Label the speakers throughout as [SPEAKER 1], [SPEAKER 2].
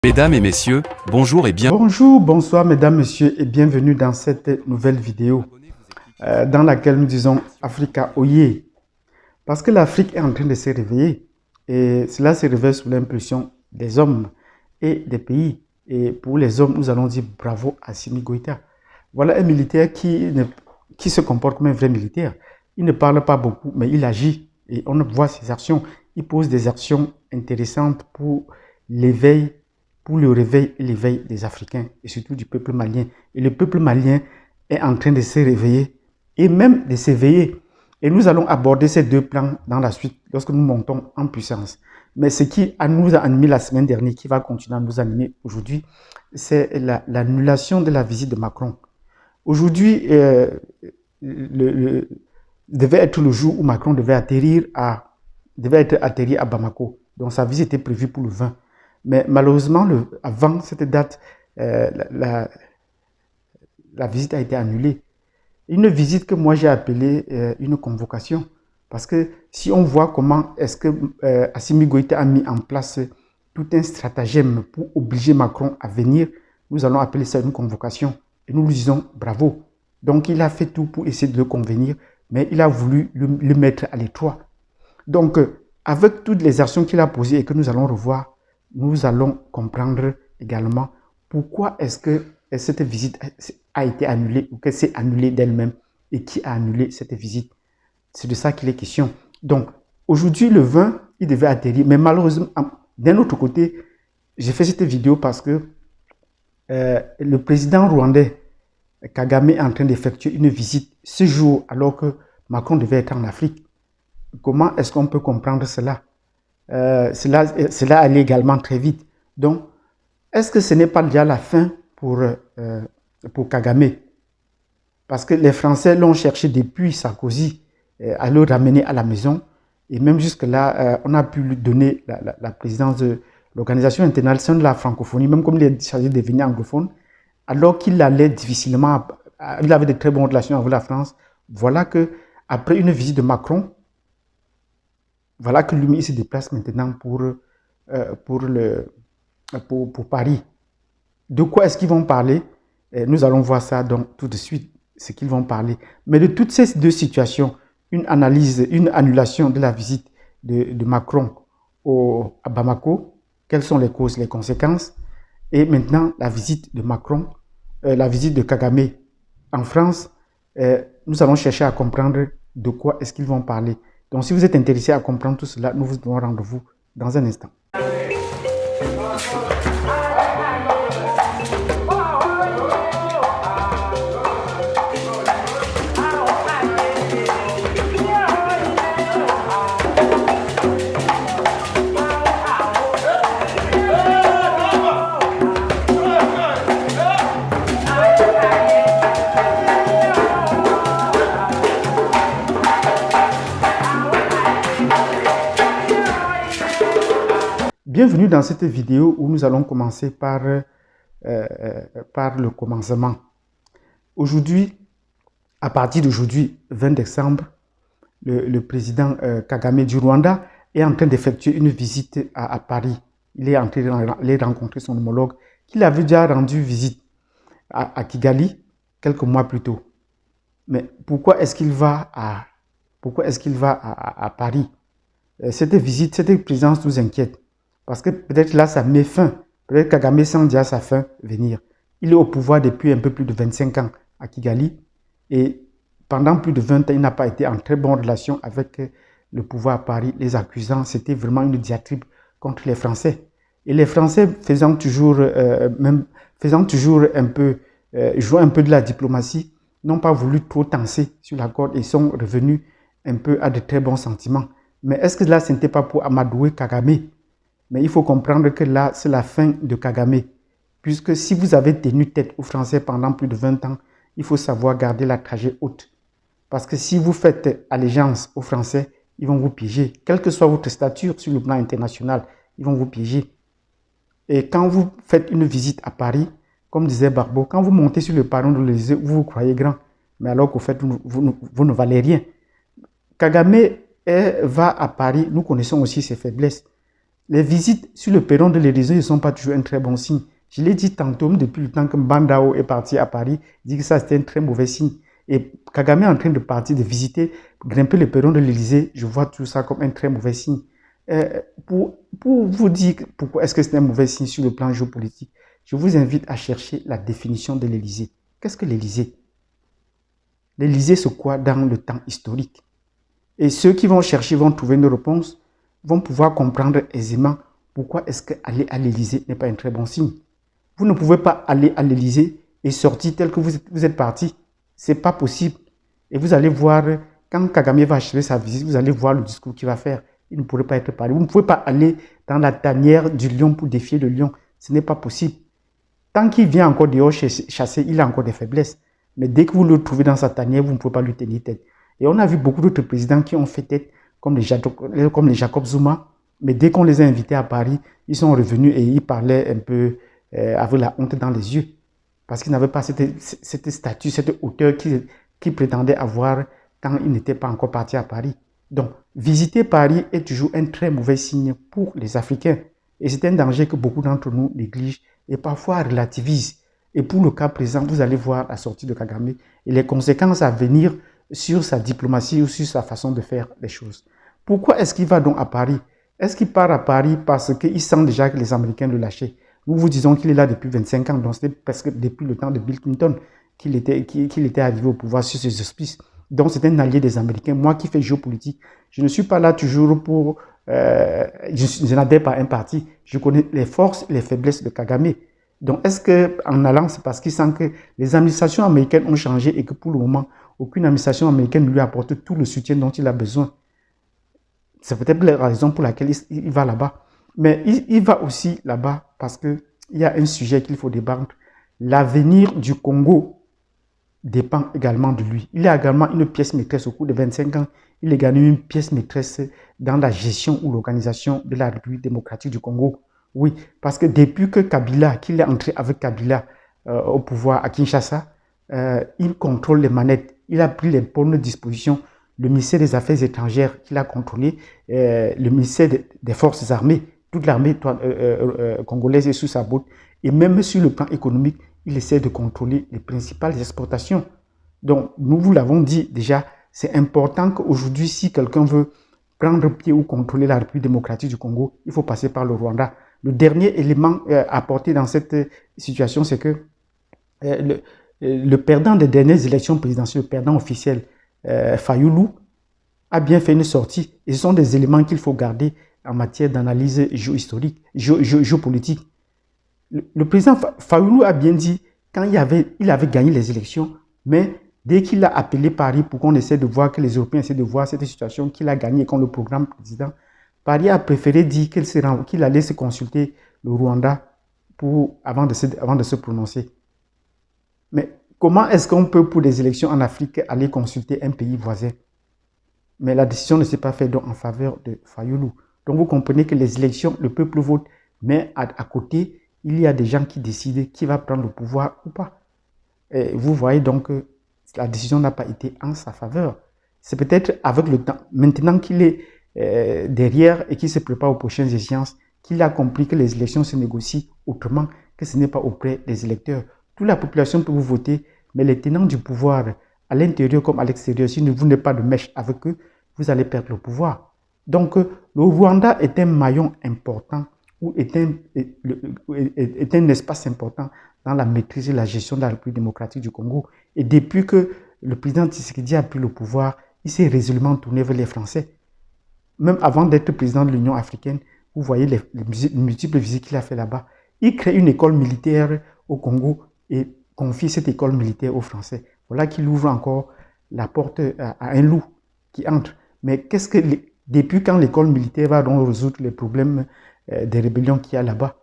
[SPEAKER 1] Mesdames et messieurs, bonjour et bienvenue.
[SPEAKER 2] Bonjour, bonsoir mesdames, messieurs et bienvenue dans cette nouvelle vidéo dans laquelle nous disons Africa Oye. Parce que l'Afrique est en train de se réveiller et cela se réveille sous l'impulsion des hommes et des pays. Et pour les hommes, nous allons dire bravo à Assimi Goïta. Voilà un militaire qui se comporte comme un vrai militaire. Il ne parle pas beaucoup, mais il agit et on voit ses actions. Il pose des actions intéressantes pour l'éveil, pour le réveil et l'éveil des Africains et surtout du peuple malien. Et le peuple malien est en train de se réveiller et même de s'éveiller. Et nous allons aborder ces deux plans dans la suite lorsque nous montons en puissance. Mais ce qui nous a animé la semaine dernière, qui va continuer à nous animer aujourd'hui, c'est l'annulation de la visite de Macron. Aujourd'hui, devait être le jour où Macron devait être atterri à Bamako. Donc sa visite était prévue pour le 20. Mais malheureusement, avant cette date, la visite a été annulée. Une visite que moi j'ai appelée une convocation. Parce que si on voit comment est-ce que Assimi Goïta a mis en place tout un stratagème pour obliger Macron à venir, nous allons appeler ça une convocation. Et nous lui disons bravo. Donc il a fait tout pour essayer de le convenir, mais il a voulu le mettre à l'étroit. Donc avec toutes les actions qu'il a posées et que nous allons revoir, nous allons comprendre également pourquoi est-ce que cette visite a été annulée ou qu'elle s'est annulée d'elle-même et qui a annulé cette visite. C'est de ça qu'il est question. Donc, aujourd'hui, le 20, il devait atterrir, mais malheureusement, d'un autre côté, j'ai fait cette vidéo parce que le président rwandais, Kagame, est en train d'effectuer une visite ce jour alors que Macron devait être en Afrique. Comment est-ce qu'on peut comprendre cela? Cela allait également très vite. Donc, est-ce que ce n'est pas déjà la fin pour Kagame? Parce que les Français l'ont cherché depuis Sarkozy à le ramener à la maison. Et même jusque-là, on a pu lui donner la présidence de l'Organisation internationale de la francophonie, même comme il est chargé de devenir anglophone, alors qu'il allait difficilement, il avait de très bonnes relations avec la France. Voilà que après une visite de Macron, voilà que lui, il se déplace maintenant pour Paris. De quoi est-ce qu'ils vont parler? Nous allons voir ça donc tout de suite, ce qu'ils vont parler. Mais de toutes ces deux situations, une analyse, une annulation de la visite de Macron à Bamako, quelles sont les causes, les conséquences, et maintenant la visite de Macron, la visite de Kagame en France, nous allons chercher à comprendre de quoi est-ce qu'ils vont parler. Donc si vous êtes intéressé à comprendre tout cela, nous vous donnons rendez-vous dans un instant. Bienvenue dans cette vidéo où nous allons commencer par le commencement. Aujourd'hui, à partir d'aujourd'hui, 20 décembre, le président Kagame du Rwanda est en train d'effectuer une visite à Paris. Il est en train d'aller rencontrer son homologue qu'il avait déjà rendu visite à Kigali quelques mois plus tôt. Mais pourquoi est-ce qu'il va à Paris? Cette visite, cette présence nous inquiète. Parce que peut-être là, ça met fin. Peut-être Kagame sent déjà sa fin venir. Il est au pouvoir depuis un peu plus de 25 ans à Kigali. Et pendant plus de 20 ans, il n'a pas été en très bonne relation avec le pouvoir à Paris. Les accusants, c'était vraiment une diatribe contre les Français. Et les Français faisant toujours un peu, jouant un peu de la diplomatie, n'ont pas voulu trop tenser sur la corde et sont revenus un peu à de très bons sentiments. Mais est-ce que là, ce n'était pas pour amadouer Kagame? Mais il faut comprendre que là, c'est la fin de Kagame. Puisque si vous avez tenu tête aux Français pendant plus de 20 ans, il faut savoir garder la trajet haute. Parce que si vous faites allégeance aux Français, ils vont vous piéger. Quelle que soit votre stature sur le plan international, ils vont vous piéger. Et quand vous faites une visite à Paris, comme disait Barbeau, quand vous montez sur le perron de l'Élysée, vous vous croyez grand. Mais alors qu'au fait, vous ne valez rien. Kagame va à Paris, nous connaissons aussi ses faiblesses. Les visites sur le perron de l'Élysée ne sont pas toujours un très bon signe. Je l'ai dit tantôt, depuis le temps que Bandao est parti à Paris, il dit que ça c'était un très mauvais signe. Et Kagame est en train de partir, de visiter, grimper le perron de l'Élysée, je vois tout ça comme un très mauvais signe. Pour vous dire pourquoi est-ce que c'est un mauvais signe sur le plan géopolitique, je vous invite à chercher la définition de l'Élysée. Qu'est-ce que l'Élysée? L'Élysée, c'est quoi dans le temps historique? Et ceux qui vont chercher vont trouver une réponse, vont pouvoir comprendre aisément pourquoi est-ce qu'aller à l'Élysée n'est pas un très bon signe. Vous ne pouvez pas aller à l'Élysée et sortir tel que vous êtes parti. Ce n'est pas possible. Et vous allez voir, quand Kagame va achever sa visite, vous allez voir le discours qu'il va faire. Il ne pourrait pas être parlé. Vous ne pouvez pas aller dans la tanière du lion pour défier le lion. Ce n'est pas possible. Tant qu'il vient encore dehors chasser, il a encore des faiblesses. Mais dès que vous le trouvez dans sa tanière, vous ne pouvez pas lui tenir tête. Et on a vu beaucoup d'autres présidents qui ont fait tête, comme les Jacob Zuma. Mais dès qu'on les a invités à Paris, ils sont revenus et ils parlaient un peu avec la honte dans les yeux. Parce qu'ils n'avaient pas cette statue, cette hauteur qu'ils prétendaient avoir quand ils n'étaient pas encore partis à Paris. Donc, visiter Paris est toujours un très mauvais signe pour les Africains. Et c'est un danger que beaucoup d'entre nous négligent et parfois relativisent. Et pour le cas présent, vous allez voir la sortie de Kagame et les conséquences à venir sur sa diplomatie ou sur sa façon de faire les choses. Pourquoi est-ce qu'il va donc à Paris? Est-ce qu'il part à Paris parce qu'il sent déjà que les Américains le lâchaient? Nous vous disons qu'il est là depuis 25 ans, donc c'était presque depuis le temps de Bill Clinton qu'il était arrivé au pouvoir sur ses auspices. Donc c'est un allié des Américains. Moi qui fais géopolitique, je ne suis pas là toujours pour... je n'adhère pas à un parti. Je connais les forces et les faiblesses de Kagame. Donc est-ce qu'en allant, c'est parce qu'il sent que les administrations américaines ont changé et que pour le moment, aucune administration américaine ne lui apporte tout le soutien dont il a besoin? C'est peut-être la raison pour laquelle il va là-bas. Mais il va aussi là-bas parce qu'il y a un sujet qu'il faut débattre. L'avenir du Congo dépend également de lui. Il est également une pièce maîtresse au cours de 25 ans. Il est également une pièce maîtresse dans la gestion ou l'organisation de la République démocratique du Congo. Oui, parce que depuis que Kabila, qu'il est entré avec Kabila au pouvoir à Kinshasa, il contrôle les manettes. Il a pris les bonnes dispositions. Le ministère des Affaires étrangères qu'il a contrôlé, le ministère des Forces armées, toute l'armée congolaise est sous sa botte. Et même sur le plan économique, il essaie de contrôler les principales exportations. Donc, nous vous l'avons dit déjà, c'est important qu'aujourd'hui, si quelqu'un veut prendre pied ou contrôler la République démocratique du Congo, il faut passer par le Rwanda. Le dernier élément apporté dans cette situation, c'est que le perdant des dernières élections présidentielles, le perdant officiel, Fayoulou, a bien fait une sortie. Et ce sont des éléments qu'il faut garder en matière d'analyse géopolitique. Le président Fayoulou a bien dit, quand il avait gagné les élections, mais dès qu'il a appelé Paris pour qu'on essaie de voir, que les Européens essaient de voir cette situation qu'il a gagnée comme le programme président, Paris a préféré dire qu'il allait se consulter le Rwanda avant de se prononcer. Mais comment est-ce qu'on peut, pour des élections en Afrique, aller consulter un pays voisin? Mais la décision ne s'est pas faite donc en faveur de Fayoulou. Donc vous comprenez que les élections, le peuple vote, mais à côté, il y a des gens qui décident qui va prendre le pouvoir ou pas. Et vous voyez donc que la décision n'a pas été en sa faveur. C'est peut-être avec le temps, maintenant qu'il est derrière et qu'il se prépare aux prochaines échéances, qu'il a compris que les élections se négocient autrement, que ce n'est pas auprès des électeurs. Toute la population peut vous voter, mais les tenants du pouvoir, à l'intérieur comme à l'extérieur, si vous n'êtes pas de mèche avec eux, vous allez perdre le pouvoir. Donc, le Rwanda est un maillon important ou est un espace important dans la maîtrise et la gestion de la République démocratique du Congo. Et depuis que le président Tshisekedi a pris le pouvoir, il s'est résolument tourné vers les Français. Même avant d'être président de l'Union africaine, vous voyez les multiples visites qu'il a fait là-bas. Il crée une école militaire au Congo et confie cette école militaire aux Français. Voilà qu'il ouvre encore la porte à un loup qui entre. Mais depuis quand l'école militaire va donc résoudre les problèmes des rébellions qu'il y a là-bas?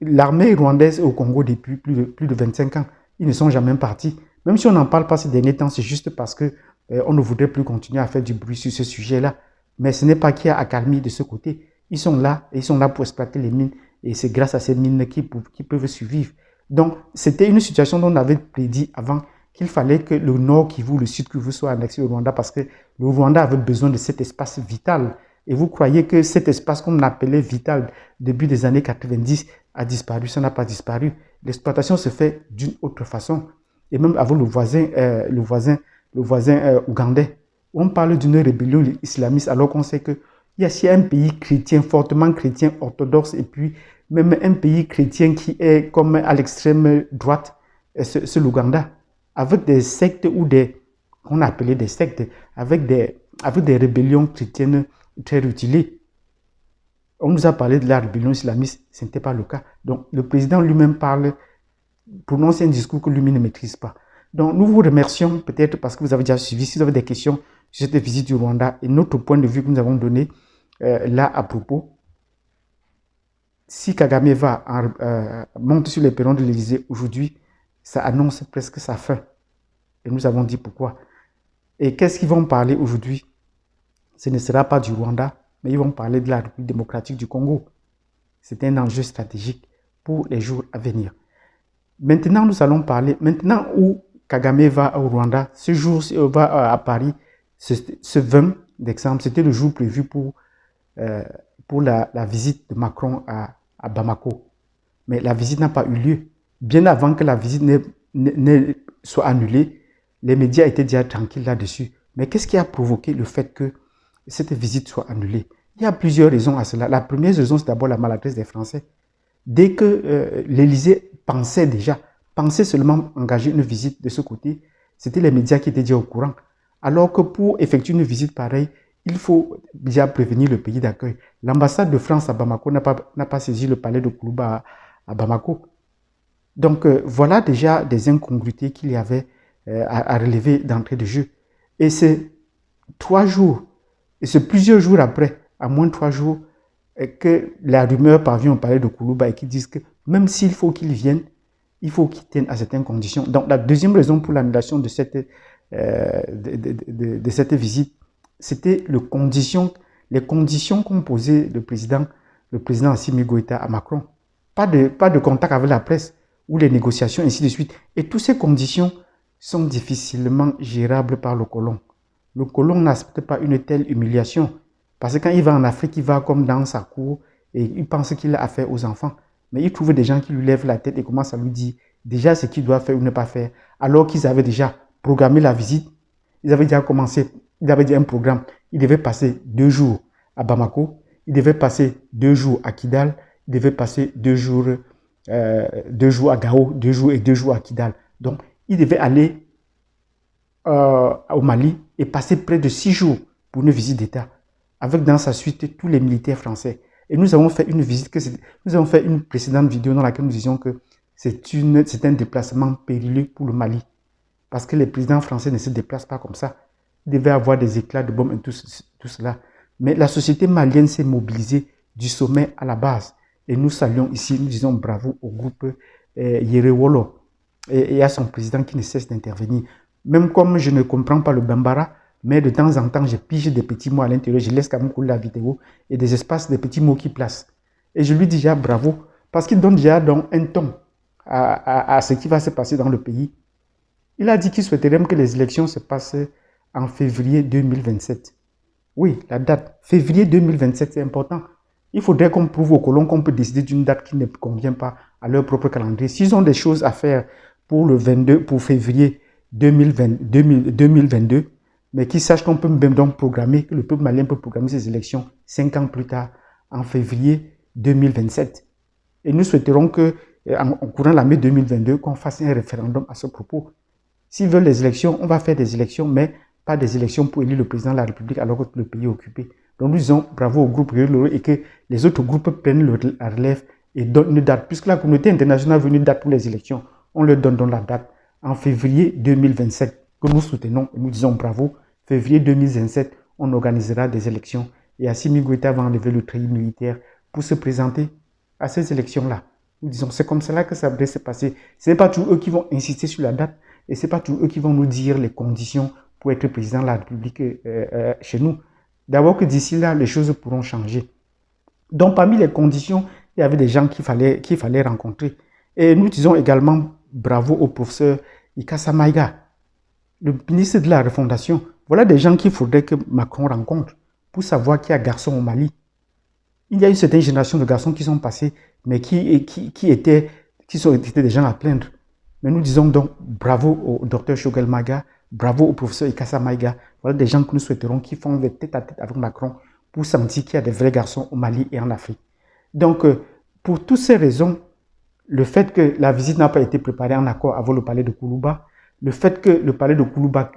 [SPEAKER 2] L'armée rwandaise est au Congo depuis plus de 25 ans. Ils ne sont jamais partis. Même si on n'en parle pas ces derniers temps, c'est juste parce qu'on ne voudrait plus continuer à faire du bruit sur ce sujet-là. Mais ce n'est pas qu'il y a accalmie de ce côté. Ils sont là et ils sont là pour exploiter les mines. Et c'est grâce à ces mines qu'ils peuvent survivre. Donc, c'était une situation dont on avait prédit avant qu'il fallait que le Nord Kivu, le Sud Kivu soit annexé au Rwanda parce que le Rwanda avait besoin de cet espace vital Et vous croyez que cet espace qu'on appelait vital début des années 90 a disparu? Ça n'a pas disparu. L'exploitation se fait d'une autre façon. Et même avec le voisin ougandais, on parle d'une rébellion islamiste alors qu'on sait qu'il y a un pays chrétien, fortement chrétien, orthodoxe, et puis même un pays chrétien qui est comme à l'extrême droite, c'est l'Ouganda, avec des sectes ou qu'on appelait des sectes, avec des rébellions chrétiennes très rutilées. On nous a parlé de la rébellion islamiste, ce n'était pas le cas. Donc le président lui-même prononce un discours que lui-même ne maîtrise pas. Donc nous vous remercions peut-être parce que vous avez déjà suivi. Si vous avez des questions sur cette visite du Rwanda et notre point de vue que nous avons donné là à propos, si Kagame monte sur les perrons de l'Élysée aujourd'hui, ça annonce presque sa fin. Et nous avons dit pourquoi. Et qu'est-ce qu'ils vont parler aujourd'hui? Ce ne sera pas du Rwanda, mais ils vont parler de la République démocratique du Congo. C'est un enjeu stratégique pour les jours à venir. Maintenant, nous allons parler, maintenant où Kagame va au Rwanda, ce jour va à Paris, ce 20 décembre, c'était le jour prévu pour la visite de Macron à Bamako. Mais la visite n'a pas eu lieu. Bien avant que la visite ne soit annulée, les médias étaient déjà tranquilles là-dessus. Mais qu'est-ce qui a provoqué le fait que cette visite soit annulée? Il y a plusieurs raisons à cela. La première raison, c'est d'abord la maladresse des Français. Dès que l'Élysée pensait seulement engager une visite de ce côté, c'était les médias qui étaient déjà au courant. Alors que pour effectuer une visite pareille, il faut déjà prévenir le pays d'accueil. L'ambassade de France à Bamako n'a pas saisi le palais de Koulouba à Bamako. Donc voilà déjà des incongruités qu'il y avait à relever d'entrée de jeu. Et c'est 3 jours, et c'est plusieurs jours après, à moins de 3 jours, que la rumeur parvient au palais de Koulouba et qui disent que même s'il faut qu'ils viennent, il faut qu'ils tiennent à certaines conditions. Donc la deuxième raison pour l'annulation de cette visite, c'était les conditions qu'ont posées le président Assimi Goïta à Macron. Pas de contact avec la presse ou les négociations, ainsi de suite. Et toutes ces conditions sont difficilement gérables par le colon. Le colon n'accepte pas une telle humiliation. Parce que quand il va en Afrique, il va comme dans sa cour et il pense qu'il a affaire aux enfants. Mais il trouve des gens qui lui lèvent la tête et commencent à lui dire déjà ce qu'il doit faire ou ne pas faire. Alors qu'ils avaient déjà programmé la visite, ils avaient déjà commencé, ils avaient déjà un programme. Ils devaient passer 2 jours à Bamako, ils devaient passer 2 jours à Kidal, ils devaient passer 2 jours à Gao, 2 jours et 2 jours à Kidal. Donc, ils devaient aller au Mali et passer près de 6 jours pour une visite d'État, avec dans sa suite tous les militaires français. Et nous avons fait une précédente vidéo dans laquelle nous disions que c'est un déplacement périlleux pour le Mali. Parce que les présidents français ne se déplacent pas comme ça. Il devait avoir des éclats de bombes et tout cela. Mais la société malienne s'est mobilisée du sommet à la base. Et nous saluons ici, nous disons bravo au groupe Yerewolo et à son président qui ne cesse d'intervenir. Même comme je ne comprends pas le Bambara, mais de temps en temps, je pige des petits mots à l'intérieur, je laisse quand même couler la vidéo et des espaces, des petits mots qui placent. Et je lui dis déjà bravo, parce qu'il donne déjà donc un ton à ce qui va se passer dans le pays. Il a dit qu'il souhaiterait même que les élections se passent en février 2027. Oui, la date, février 2027, c'est important. Il faudrait qu'on prouve aux colons qu'on peut décider d'une date qui ne convient pas à leur propre calendrier. S'ils ont des choses à faire pour février 2022, mais qu'ils sachent qu'on peut même donc programmer, que le peuple malien peut programmer ses élections 5 ans plus tard, en février 2027. Et nous souhaiterons que, en courant la mai 2022, qu'on fasse un référendum à ce propos. S'ils veulent les élections, on va faire des élections, mais pas des élections pour élire le président de la République alors que le pays est occupé. Donc nous disons bravo au groupe et que les autres groupes prennent la relève et donnent une date. Puisque la communauté internationale veut une date pour les élections, on leur donne donc la date en février 2027 que nous soutenons et nous disons bravo. Février 2027, on organisera des élections et Assimi Goïta va enlever le treillis militaire pour se présenter à ces élections-là. Nous disons c'est comme cela que ça devrait se passer. Ce n'est pas tous eux qui vont insister sur la date et ce n'est pas tous eux qui vont nous dire les conditions pour être président de la République chez nous. D'abord que d'ici là, les choses pourront changer. Donc parmi les conditions, il y avait des gens qu'il fallait rencontrer. Et nous disons également bravo au professeur Ikasa Maïga, le ministre de la Refondation. Voilà des gens qu'il faudrait que Macron rencontre pour savoir qu'il y a garçon au Mali. Il y a une certaine génération de garçons qui sont passés, mais qui étaient des gens à plaindre. Mais nous disons donc bravo au docteur Choguel Maïga, bravo au professeur Ikassa Maïga. Voilà des gens que nous souhaiterons qui font des tête-à-tête avec Macron pour sentir qu'il y a des vrais garçons au Mali et en Afrique. Donc, pour toutes ces raisons, le fait que la visite n'a pas été préparée en accord avec le palais de Koulouba, le fait que le palais de Koulouba,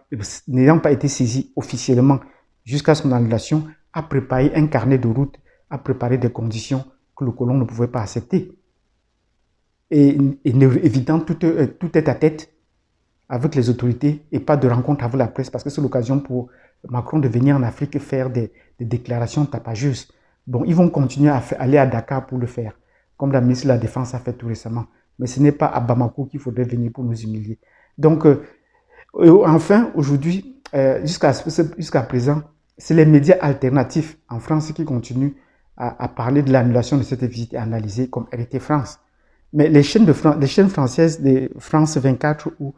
[SPEAKER 2] n'ayant pas été saisi officiellement jusqu'à son annulation, a préparé un carnet de route, a préparé des conditions que le colon ne pouvait pas accepter. Et évidemment, tout est à tête avec les autorités et pas de rencontre avec la presse parce que c'est l'occasion pour Macron de venir en Afrique faire des déclarations tapageuses. Bon, ils vont continuer à aller à Dakar pour le faire, comme la ministre de la Défense a fait tout récemment. Mais ce n'est pas à Bamako qu'il faudrait venir pour nous humilier. Donc, enfin, aujourd'hui, jusqu'à présent, c'est les médias alternatifs en France qui continuent à parler de l'annulation de cette visite et à analyser comme RT France. Mais les chaînes françaises de France 24 ou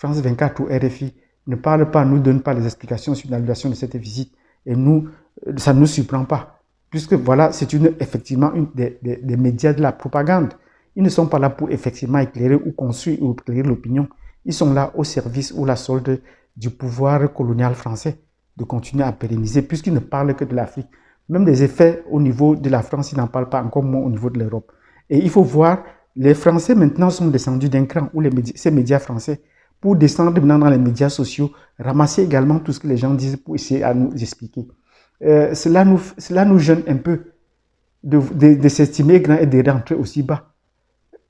[SPEAKER 2] RFI ne parlent pas, ne donnent pas les explications sur l'annulation de cette visite. Et nous, ça ne nous surprend pas. Puisque voilà, c'est effectivement des médias de la propagande. Ils ne sont pas là pour effectivement éclairer ou construire ou éclairer l'opinion. Ils sont là au service ou la solde du pouvoir colonial français de continuer à pérenniser, puisqu'ils ne parlent que de l'Afrique. Même des effets au niveau de la France, ils n'en parlent pas, encore moins au niveau de l'Europe. Et il faut voir, les Français maintenant sont descendus d'un cran, ou ces médias français, pour descendre maintenant dans les médias sociaux, ramasser également tout ce que les gens disent pour essayer à nous expliquer. Cela nous gêne un peu de s'estimer grand et de rentrer aussi bas.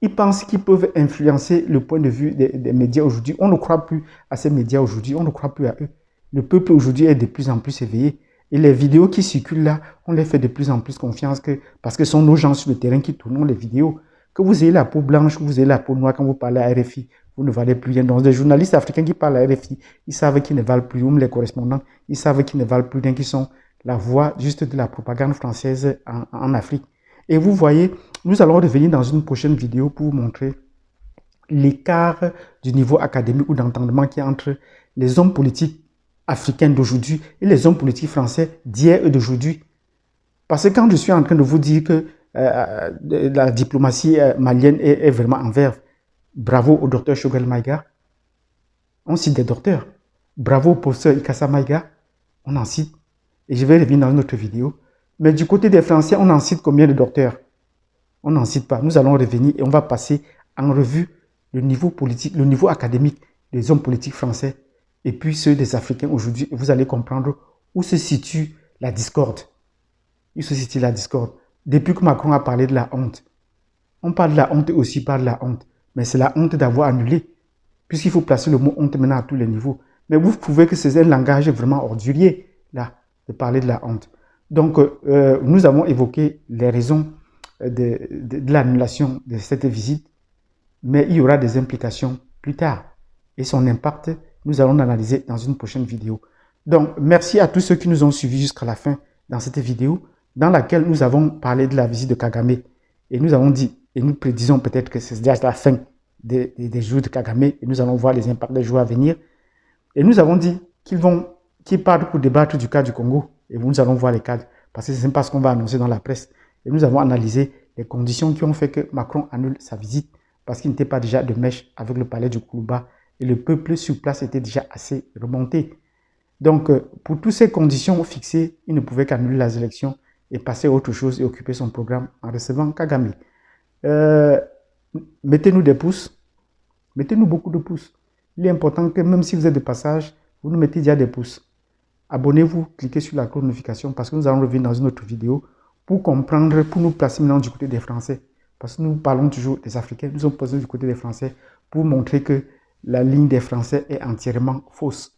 [SPEAKER 2] Ils pensent qu'ils peuvent influencer le point de vue des médias aujourd'hui. On ne croit plus à ces médias aujourd'hui, on ne croit plus à eux. Le peuple aujourd'hui est de plus en plus éveillé. Et les vidéos qui circulent là, on les fait de plus en plus confiance parce que ce sont nos gens sur le terrain qui tournent les vidéos. Que vous ayez la peau blanche, que vous ayez la peau noire quand vous parlez à RFI, vous ne valez plus rien. Donc, les journalistes africains qui parlent à RFI, ils savent qu'ils ne valent plus, ou les correspondants, ils savent qu'ils ne valent plus rien, qu'ils sont la voix juste de la propagande française en Afrique. Et vous voyez, nous allons revenir dans une prochaine vidéo pour vous montrer l'écart du niveau académique ou d'entendement qu'il y a entre les hommes politiques africains d'aujourd'hui et les hommes politiques français d'hier et d'aujourd'hui. Parce que quand je suis en train de vous dire que la diplomatie malienne est vraiment en verve, bravo au docteur Choguel Maïga, on cite des docteurs. Bravo au professeur Ikassa Maïga, on en cite. Et je vais revenir dans une autre vidéo. Mais du côté des Français, on en cite combien de docteurs? On n'en cite pas. Nous allons revenir et on va passer en revue le niveau politique, le niveau académique des hommes politiques français et puis ceux des Africains aujourd'hui. Vous allez comprendre où se situe la discorde. Où se situe la discorde. Depuis que Macron a parlé de la honte, on parle de la honte et aussi parle de la honte. Mais c'est la honte d'avoir annulé. Puisqu'il faut placer le mot honte maintenant à tous les niveaux. Mais vous trouvez que c'est un langage vraiment ordurier, là, de parler de la honte. Donc, nous avons évoqué les raisons de l'annulation de cette visite, mais il y aura des implications plus tard. Et son impact, nous allons l'analyser dans une prochaine vidéo. Donc, merci à tous ceux qui nous ont suivis jusqu'à la fin dans cette vidéo, dans laquelle nous avons parlé de la visite de Kagame. Et nous avons dit, et nous prédisons peut-être que c'est déjà la fin des jours de Kagame, et nous allons voir les impacts des jours à venir. Et nous avons dit qu'ils partent pour débattre du cas du Congo. Et nous allons voir les cadres, parce que ce n'est pas ce qu'on va annoncer dans la presse. Et nous avons analysé les conditions qui ont fait que Macron annule sa visite, parce qu'il n'était pas déjà de mèche avec le palais du Koulouba, et le peuple sur place était déjà assez remonté. Donc, pour toutes ces conditions fixées, il ne pouvait qu'annuler les élections et passer à autre chose et occuper son programme en recevant Kagame. Mettez-nous des pouces, mettez-nous beaucoup de pouces. Il est important que même si vous êtes de passage, vous nous mettez déjà des pouces. Abonnez-vous, cliquez sur la cloche de notification parce que nous allons revenir dans une autre vidéo pour comprendre, pour nous placer maintenant du côté des Français. Parce que nous parlons toujours des Africains, nous sommes posés du côté des Français pour montrer que la ligne des Français est entièrement fausse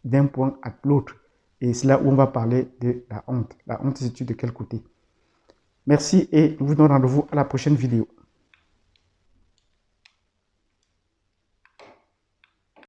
[SPEAKER 2] d'un point à l'autre. Et c'est là où on va parler de la honte. La honte se situe de quel côté? Merci et nous vous donnons rendez-vous à la prochaine vidéo.